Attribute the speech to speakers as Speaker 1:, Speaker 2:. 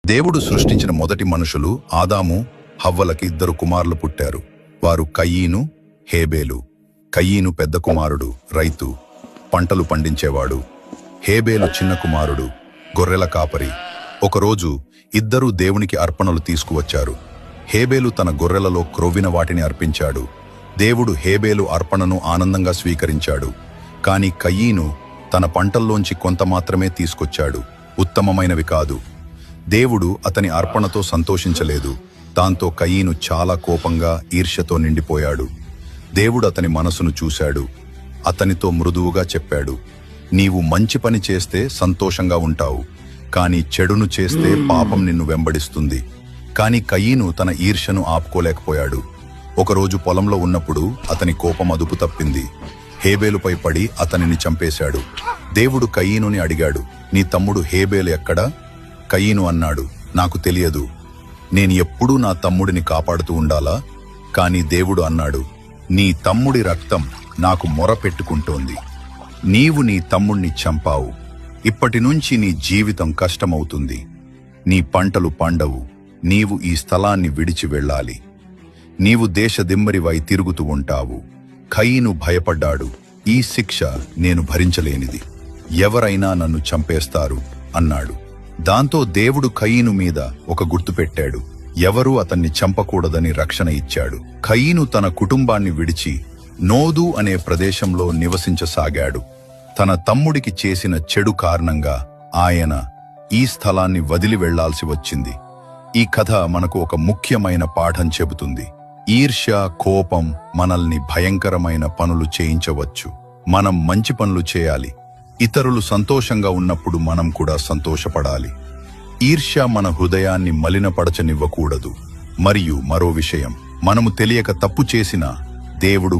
Speaker 1: దేవుడు సృష్టించిన మొదటి మనుషులు ఆదాము హవ్వలకి 2 కుమారులు పుట్టారు. వారు కయీను, హేబేలు. కయీను పెద్ద కుమారుడు, రైతు, పంటలు పండించేవాడు. హేబేలు చిన్న కుమారుడు, గొర్రెల కాపరి. ఒకరోజు ఇద్దరూ దేవునికి అర్పణలు తీసుకువచ్చారు. హేబేలు తన గొర్రెలలో క్రొవ్విన వాటిని అర్పించాడు. దేవుడు హేబేలు అర్పణను ఆనందంగా స్వీకరించాడు. కాని కయీను తన పంటల్లోంచి కొంత మాత్రమే తీసుకొచ్చాడు, ఉత్తమమైనవి కాదు. దేవుడు అతని అర్పణతో సంతోషించలేదు. దాంతో కయీను చాలా కోపంగా ఈర్ష్యతో నిండిపోయాడు. దేవుడు అతని మనసును చూశాడు. అతనితో మృదువుగా చెప్పాడు, నీవు మంచి పని చేస్తే సంతోషంగా ఉంటావు, కాని చెడును చేస్తే పాపం నిన్ను వెంబడిస్తుంది. కాని కయీను తన ఈర్ష్యను ఆపుకోలేకపోయాడు. ఒకరోజు పొలంలో ఉన్నప్పుడు అతని కోపం అదుపు తప్పింది. హేబేలుపై పడి అతనిని చంపేశాడు. దేవుడు కయీనుని అడిగాడు, నీ తమ్ముడు హేబేలు ఎక్కడా? కయీను అన్నాడు, నాకు తెలియదు. నేను ఎప్పుడూ నా తమ్ముడిని కాపాడుతూ ఉండాలా? కాని దేవుడు అన్నాడు, నీ తమ్ముడి రక్తం నాకు మొర పెట్టుకుంటోంది. నీవు నీ తమ్ముణ్ణి చంపావు. ఇప్పటినుంచి నీ జీవితం కష్టమవుతుంది. నీ పంటలు పండవు. నీవు ఈ స్థలాన్ని విడిచి వెళ్ళాలి. నీవు దేశదిమ్మరివై తిరుగుతూ ఉంటావు. కయీను భయపడ్డాడు. ఈ శిక్ష నేను భరించలేనిది. ఎవరైనా నన్ను చంపేస్తారు అన్నాడు. దాంతో దేవుడు కయీను మీద ఒక గుర్తు పెట్టాడు. ఎవరూ అతన్ని చంపకూడదని రక్షణ ఇచ్చాడు. కయీను తన కుటుంబాన్ని విడిచి నోదు అనే ప్రదేశంలో నివసించసాగాడు. తన తమ్ముడికి చేసిన చెడు కారణంగా ఆయన ఈ స్థలాన్ని వదిలి వెళ్లాల్సి వచ్చింది. ఈ కథ మనకు ఒక ముఖ్యమైన పాఠం చెబుతుంది. ఈర్ష్య, కోపం మనల్ని భయంకరమైన పనులు చేయించవచ్చు. మనం మంచి పనులు చేయాలి. ఇతరులు సంతోషంగా ఉన్నప్పుడు మనం కూడా సంతోషపడాలి. ఈర్ష్య మన హృదయాన్ని మలినపరచనివ్వకూడదు. మరియు మరో విషయం, మనము తెలియక తప్పు చేసినా దేవుడు